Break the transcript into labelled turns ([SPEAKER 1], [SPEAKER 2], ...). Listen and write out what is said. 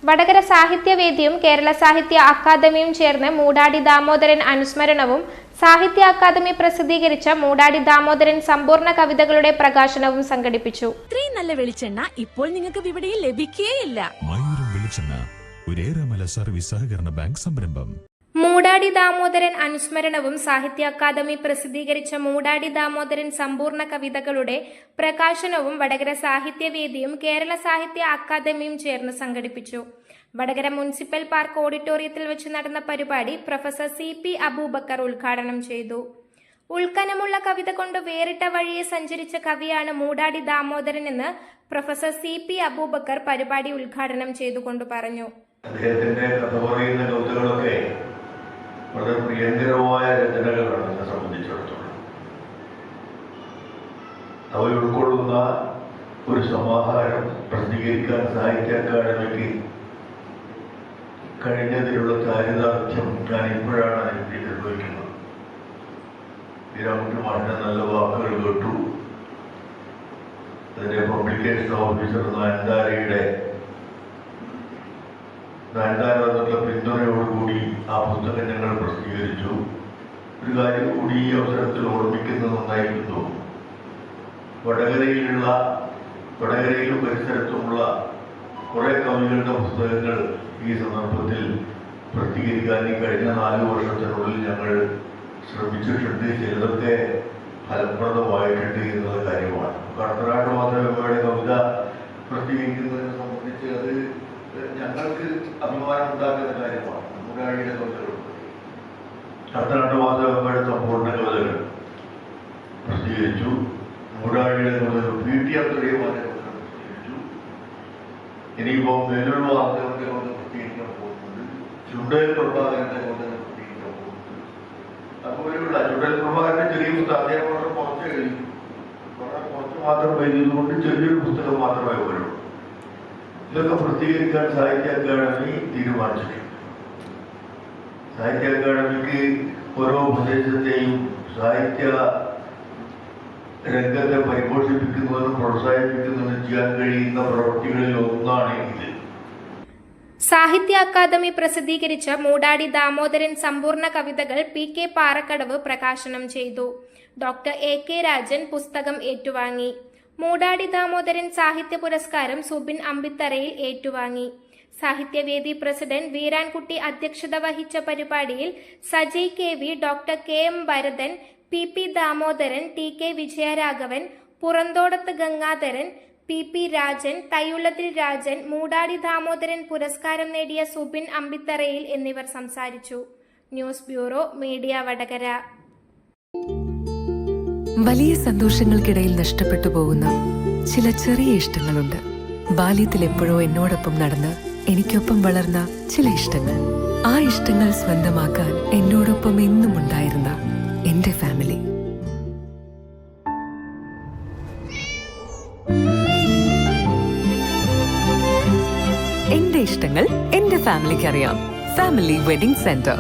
[SPEAKER 1] വടകര സാഹിത്യവേദിയും കേരള സാഹിത്യ അക്കാദമിയും ചേർന്ന് മൂടാടി ദാമോദരൻ അനുസ്മരണവും സാഹിത്യ അക്കാദമി പ്രസിദ്ധീകരിച്ച മൂടാടി ദാമോദരൻ സമ്പൂർണ്ണ കവിതകളുടെ പ്രകാശനവും സംഘടിപ്പിച്ചു.
[SPEAKER 2] ഇത്രയും നല്ല വെളിച്ചെണ്ണ ഇപ്പോൾ നിങ്ങൾക്ക് വിപണിയിൽ ലഭിക്കുകയില്ല.
[SPEAKER 3] സർവീസ് സഹകരണ ബാങ്ക് സംരംഭം.
[SPEAKER 1] മൂടാടി ദാമോദരൻ അനുസ്മരണവും സാഹിത്യ അക്കാദമി പ്രസിദ്ധീകരിച്ച മൂടാടി ദാമോദരൻ സമ്പൂർണ്ണ കവിതകളുടെ പ്രകാശനവും വടകര സാഹിത്യവേദിയും കേരള സാഹിത്യ അക്കാദമിയും ചേർന്ന് സംഘടിപ്പിച്ചു. വടകര മുനിസിപ്പൽ പാർക്ക് ഓഡിറ്റോറിയത്തിൽ വെച്ച് നടന്ന പരിപാടി പ്രൊഫസർ CP അബൂബക്കർ ഉദ്ഘാടനം ചെയ്തു. ഉൾക്കനമുള്ള കവിത കൊണ്ട് വേറിട്ട വഴിയെ സഞ്ചരിച്ച കവിയാണ് മൂടാടി ദാമോദരൻ എന്ന് പ്രൊഫസർ CP അബൂബക്കർ പരിപാടി ഉദ്ഘാടനം ചെയ്തുകൊണ്ട് പറഞ്ഞു.
[SPEAKER 4] അദ്ദേഹത്തിന്റെ കഥ പറയുന്ന കവിതകളൊക്കെ വളരെ പ്രിയങ്കരമായ രചനകളാണ് എന്നെ സംബന്ധിച്ചിടത്തോളം. അവ ഉൾക്കൊള്ളുന്ന ഒരു സമാഹാരം പ്രസിദ്ധീകരിക്കാൻ സാഹിത്യ അക്കാദമിക്ക് കഴിഞ്ഞതിലുള്ള ചാരിതാർത്ഥ്യം ഞാൻ ഇപ്പോഴാണ് എനിക്ക് നിർവഹിക്കുന്നത്. ഇതിനകത്ത് വളരെ നല്ല വാക്കുകൾ കേട്ടു. അതിന്റെ പബ്ലിക്കേഷൻ ഓഫീസർ നയൻതാര എന്നുള്ള പിന്തുണയോടുകൂടി ആ പുസ്തകം ഞങ്ങൾ പ്രസിദ്ധീകരിച്ചു. ഒരു കാര്യം കൂടി ഈ അവസരത്തിൽ ഓർമ്മിക്കുന്നത് നന്നായിരുന്നു. വടകരയിലും പരിസരത്തുമുള്ള കുറെ കവികളുടെ പുസ്തകങ്ങൾ ഈ സന്ദർഭത്തിൽ പ്രസിദ്ധീകരിക്കാൻ ഈ കഴിഞ്ഞ 4 വർഷത്തിനുള്ളിൽ ഞങ്ങൾ ശ്രമിച്ചിട്ടുണ്ട്. ചിലതൊക്കെ ഫലപ്രദമായിട്ടുണ്ട് എന്നുള്ള കാര്യമാണ്. കടത്തനാട്ട് മാധവമ്മയുടെ കവിത പ്രസിദ്ധീകരിക്കുന്നതിനെ സംബന്ധിച്ച് അത് ഞങ്ങൾക്ക് അഭിമാനം ഉണ്ടാക്കുന്ന കാര്യമാണ്. മൂടാടിയുടെ കവിതകൾ, കടത്തനാട്ട് മാധവമ്മയുടെ സമ്പൂർണ്ണ കവിതകൾ പ്രസിദ്ധീകരിച്ചു. മൂടാടിയുടെ കവിതകൾ PT അബ്ദുറഹിമാന്റെ കവിതകൾ പ്രസിദ്ധീകരിച്ചു. ഇനിയിപ്പോൾ മേലുള്ള വാർത്തകളുടെ കവിത പ്രസിദ്ധീകരിക്കാൻ പോകുന്നത്, ചുണ്ടൽ പ്രഭാകരന്റെ കവിതകൾ പ്രസിദ്ധീകരിക്കാൻ പോകുന്നത്. അതുപോലെയുള്ള ചുണ്ടൽ പ്രഭാകരന്റെ ചെറിയ പുസ്തകം അദ്ദേഹം വളരെ കുറച്ച് മാത്രം എഴുതിയതുകൊണ്ട് ചെറിയൊരു പുസ്തകം മാത്രമേ വരുള്ളൂ. ഇതൊക്കെ പ്രസിദ്ധീകരിക്കാൻ സാഹിത്യ അക്കാദമി തീരുമാനിച്ചിട്ടുണ്ട്. സാഹിത്യ അക്കാദമിക്ക് ഓരോ പ്രദേശത്തെയും സാഹിത്യ രംഗത്തെ പരിപോഷിപ്പിക്കുന്നതിനും പ്രോത്സാഹിപ്പിക്കുന്നതിനും ചെയ്യാൻ കഴിയുന്ന പ്രവൃത്തികളിൽ ഒന്നാണ് ഇത്.
[SPEAKER 1] സാഹിത്യ അക്കാദമി പ്രസിദ്ധീകരിച്ച മൂടാടി ദാമോദരൻ സമ്പൂർണ്ണ കവിതകൾ PK പാറക്കടവ് പ്രകാശനം ചെയ്തു. ഡോക്ടർ AK രാജൻ പുസ്തകം ഏറ്റുവാങ്ങി. മൂടാടി ദാമോദരൻ സാഹിത്യ പുരസ്കാരം സുബിൻ അമ്പിത്തറയിൽ ഏറ്റുവാങ്ങി. സാഹിത്യവേദി പ്രസിഡന്റ് വീരാൻകുട്ടി അധ്യക്ഷത വഹിച്ച പരിപാടിയിൽ Sajay KV, doctor KM Bharathan, PP Damodaran, TK Vijayaraghavan, Puranthodath Gangadharan, PP Rajan, Thayyullathil Rajan, Moodadi Damodaran പുരസ്കാരം നേടിയ സുബിൻ അമ്പിത്തറയിൽ എന്നിവർ സംസാരിച്ചു. News bureau, media Vadakara.
[SPEAKER 5] വലിയ സന്തോഷങ്ങൾക്കിടയിൽ നഷ്ടപ്പെട്ടു പോകുന്ന ചില ചെറിയ ഇഷ്ടങ്ങളുണ്ട്. ബാല്യത്തിൽ എപ്പോഴോ എന്നോടൊപ്പം നടന്ന് എനിക്കൊപ്പം വളർന്ന ചില ഇഷ്ടങ്ങൾ. ആ ഇഷ്ടങ്ങൾ സ്വന്തമാക്കാൻ എന്നോടൊപ്പം എന്നും ഉണ്ടായിരുന്ന എന്റെ ഫാമിലി. എന്റെ ഇഷ്ടങ്ങൾ എന്റെ ഫാമിലിക്ക് അറിയാം. Family wedding centre.